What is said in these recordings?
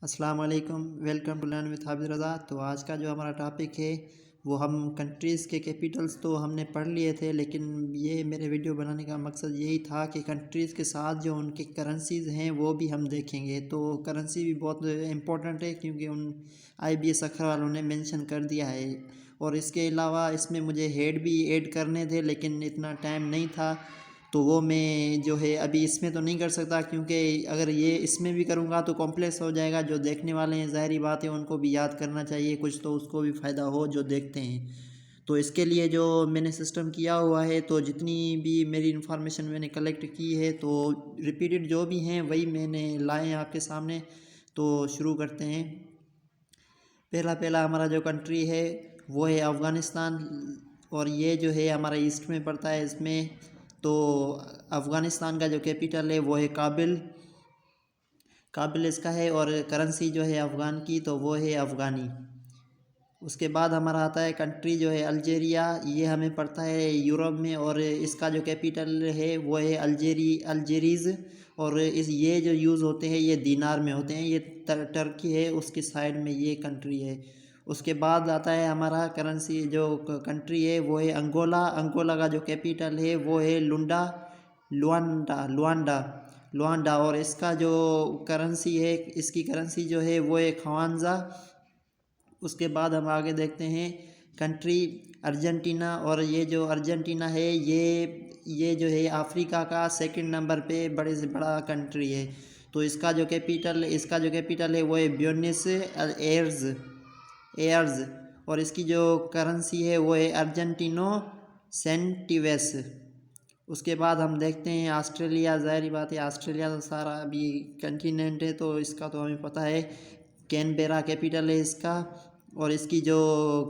अस्सलाम वालेकुम, welcome to learn with हाफिज़ रज़ा। तो आज का जो हमारा टॉपिक है वो हम कंट्रीज़ के कैपिटल्स तो हमने पढ़ लिए थे, लेकिन ये मेरे वीडियो बनाने का मकसद यही था कि कंट्रीज़ के साथ जो उनकी करेंसीज़ हैं वो भी हम देखेंगे। तो करेंसी भी बहुत इम्पोर्टेंट है क्योंकि उन IBS अखर वालों ने मेंशन कर दिया है। और इसके अलावा इसमें मुझे हेड भी ऐड करने थे, लेकिन इतना टाइम नहीं था, तो वो मैं जो है अभी इसमें तो नहीं कर सकता, क्योंकि अगर ये इसमें भी करूँगा तो कॉम्प्लेक्स हो जाएगा। जो देखने वाले हैं ज़ाहिरी बात है उनको भी याद करना चाहिए कुछ, तो उसको भी फ़ायदा हो जो देखते हैं। तो इसके लिए जो मैंने सिस्टम किया हुआ है, तो जितनी भी मेरी इन्फॉर्मेशन मैंने कलेक्ट की है तो रिपीटेड जो भी हैं वही मैंने लाए हैं आपके सामने। तो शुरू करते हैं। पहला पहला हमारा जो कंट्री है वो है अफ़गानिस्तान, और ये जो है हमारा ईस्ट में पड़ता है इसमें। तो अफ़गानिस्तान का जो कैपिटल है वो है काबिल, काबिल इसका है, और करेंसी जो है अफ़गान की तो वो है अफ़गानी। उसके बाद हमारा आता है कंट्री जो है अल्जेरिया, ये हमें पड़ता है यूरोप में, और इसका जो कैपिटल है वो है अल्जेरीज़। और इस ये जो यूज़ होते हैं ये दीनार में होते हैं। ये टर्की है, उसकी साइड में ये कंट्री है। उसके बाद आता है हमारा करेंसी जो कंट्री है वो है अंगोला। अंगोला का जो कैपिटल है वो है लुआंडा लुआंडा लुआंडा। और इसका जो करेंसी है, इसकी करेंसी जो है वो है ख्वांजा। उसके बाद हम आगे देखते हैं कंट्री अर्जेंटीना, और ये जो अर्जेंटीना है ये जो है अफ्रीका का सेकंड नंबर पे बड़े से बड़ा कंट्री है। तो इसका जो कैपिटल है वो है ब्यूनस एयर्स। और इसकी जो करेंसी है वो है अर्जेंटिनो सेंटिवेस। उसके बाद हम देखते हैं ऑस्ट्रेलिया। ज़ाहिर बात है ऑस्ट्रेलिया तो सारा अभी कंटिनेंट है, तो इसका तो हमें पता है। कैनबेरा कैपिटल है इसका, और इसकी जो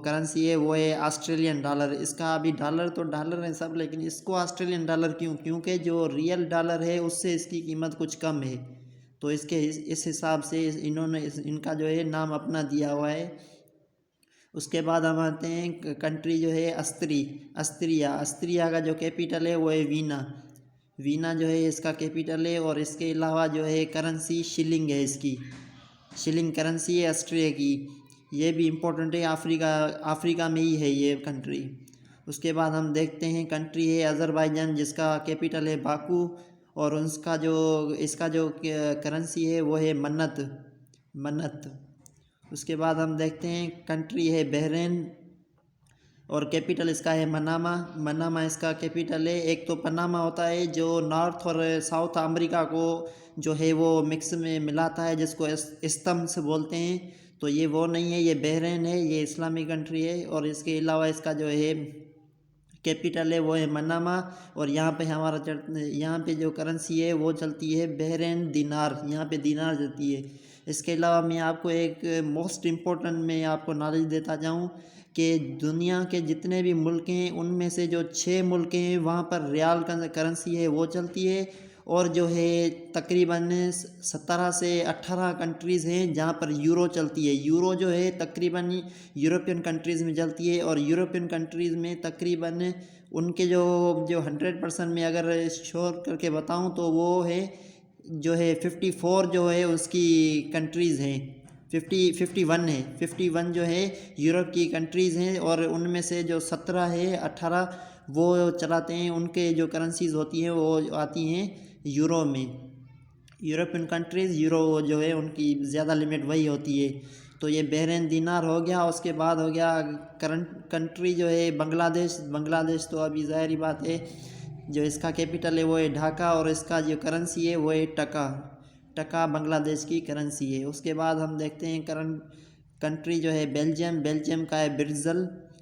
करेंसी है वो है ऑस्ट्रेलियन डॉलर। इसका अभी डॉलर तो डॉलर है सब, लेकिन इसको ऑस्ट्रेलियन डॉलर क्यों? क्योंकि जो रियल डॉलर है उससे इसकी कीमत कुछ कम है, तो इस हिसाब से इन्होंने इनका जो है नाम अपना दिया हुआ है। उसके बाद हम आते हैं कंट्री जो है अस्त्रिया। अस्त्रिया का जो कैपिटल है वो है वीना। वीना जो है इसका कैपिटल है, और इसके अलावा जो है करेंसी शिलिंग है इसकी। शिलिंग करेंसी है ऑस्ट्रिया की। ये भी इम्पोर्टेंट है, अफ्रीका में ही है ये कंट्री। उसके बाद हम देखते हैं कंट्री है अज़रबैजान, जिसका कैपिटल है बाकू, और इसका जो करेंसी है वो है मन्नत। उसके बाद हम देखते हैं कंट्री है बहरीन, और कैपिटल इसका है मनामा इसका कैपिटल है। एक तो पनामा होता है जो नॉर्थ और साउथ अमेरिका को जो है वो मिक्स में मिलाता है, जिसको स्तंभ से बोलते हैं। तो ये वो नहीं है, ये बहरीन है, ये इस्लामिक कंट्री है। और इसके अलावा इसका जो है कैपिटल है वो है मनामा। और यहाँ पे जो करेंसी है वो चलती है बहरीन दिनार, यहाँ पे दिनार चलती है। इसके अलावा मैं आपको एक मोस्ट इम्पोर्टेंट मैं आपको नॉलेज देता जाऊँ कि दुनिया के जितने भी मुल्क हैं उनमें से जो 6 मुल्क हैं वहाँ पर रियाल करेंसी है वो चलती है। और जो है तकरीबन 17 से 18 कंट्रीज़ हैं जहाँ पर यूरो चलती है। यूरो जो है तकरीबन यूरोपियन कंट्रीज़ में चलती है, और यूरोपियन कंट्रीज़ में तकरीबन उनके जो 100% में अगर श्योर करके बताऊँ तो वो है जो है 54 जो है उसकी कंट्रीज़ हैं। 51 जो है यूरोप की कंट्रीज़ हैं, और उनमें से जो 17 है 18 वो चलाते हैं। उनके जो करेंसीज़ होती हैं वो आती हैं यूरो में। यूरोपियन कंट्रीज़ यूरो जो है उनकी ज़्यादा लिमिट वही होती है। तो ये बहरीन दिनार हो गया। उसके बाद हो गया करंट कंट्री जो है बांग्लादेश तो अभी ज़ाहिर बात है जो इसका कैपिटल है वो है ढाका, और इसका जो करेंसी है वो है टका बांग्लादेश की करेंसी है। उसके बाद हम देखते हैं कंट्री जो है बेल्जियम का है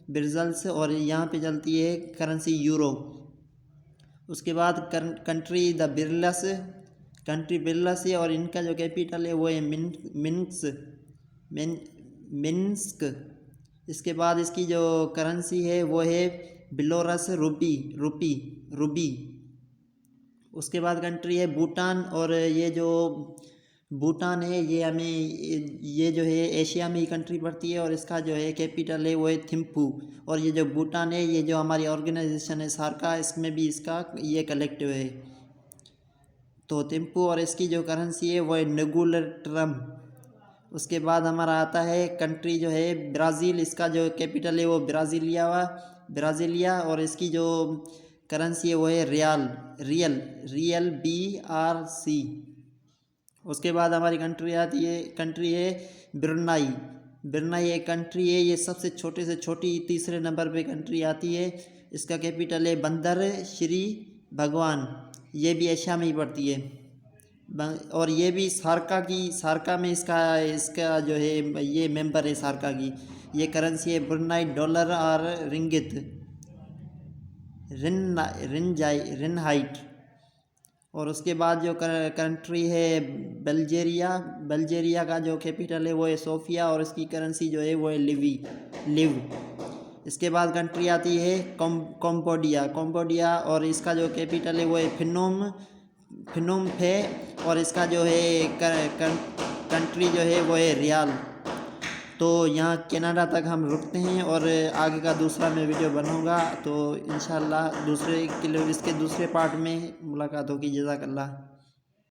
बिरजल्स, और यहाँ पे चलती है करेंसी यूरो। उसके बाद कंट्री बिरलस है, और इनका जो कैपिटल है वो है मिन्स्क। इसके बाद इसकी जो करेंसी है वो है बिलोरस रूपी। उसके बाद कंट्री है भूटान, और ये जो भूटान है ये जो है एशिया में ही कंट्री पड़ती है, और इसका जो है कैपिटल है वो है थिम्पू। और ये जो भूटान है ये जो हमारी ऑर्गेनाइजेशन है सार्का, इसमें भी इसका ये कलेक्टिव है तो थिम्पू। और इसकी जो करेंसी है वो है नेगुलर ट्रम। उसके बाद हमारा आता है कंट्री जो है ब्राज़ील, इसका जो कैपिटल है वो ब्राज़ीलिया और इसकी जो करेंसी है वो है रियल BRC। उसके बाद हमारी कंट्री है ब्रुनाई एक कंट्री है, ये सबसे छोटे से छोटी तीसरे नंबर पे कंट्री आती है। इसका कैपिटल है बंदर श्री भगवान, ये भी एशिया में ही पड़ती है और ये भी सार्का में इसका जो है ये मेंबर है सार्का की। ये करेंसी है ब्रुनाई डॉलर और रिंगित रिनहाइट। और उसके बाद जो कंट्री है बल्गेरिया का जो कैपिटल है वो है सोफिया और इसकी करेंसी जो है वो है लिव। इसके बाद कंट्री आती है कंबोडिया और इसका जो कैपिटल है वो है फिनोम फे और इसका जो है कंट्री जो है वो है रियाल। तो यहाँ कनाडा तक हम रुकते हैं और आगे का दूसरा मैं वीडियो बनाऊँगा, तो इंशाल्लाह इसके दूसरे पार्ट में मुलाकात होगी। जज़ाकल्लाह।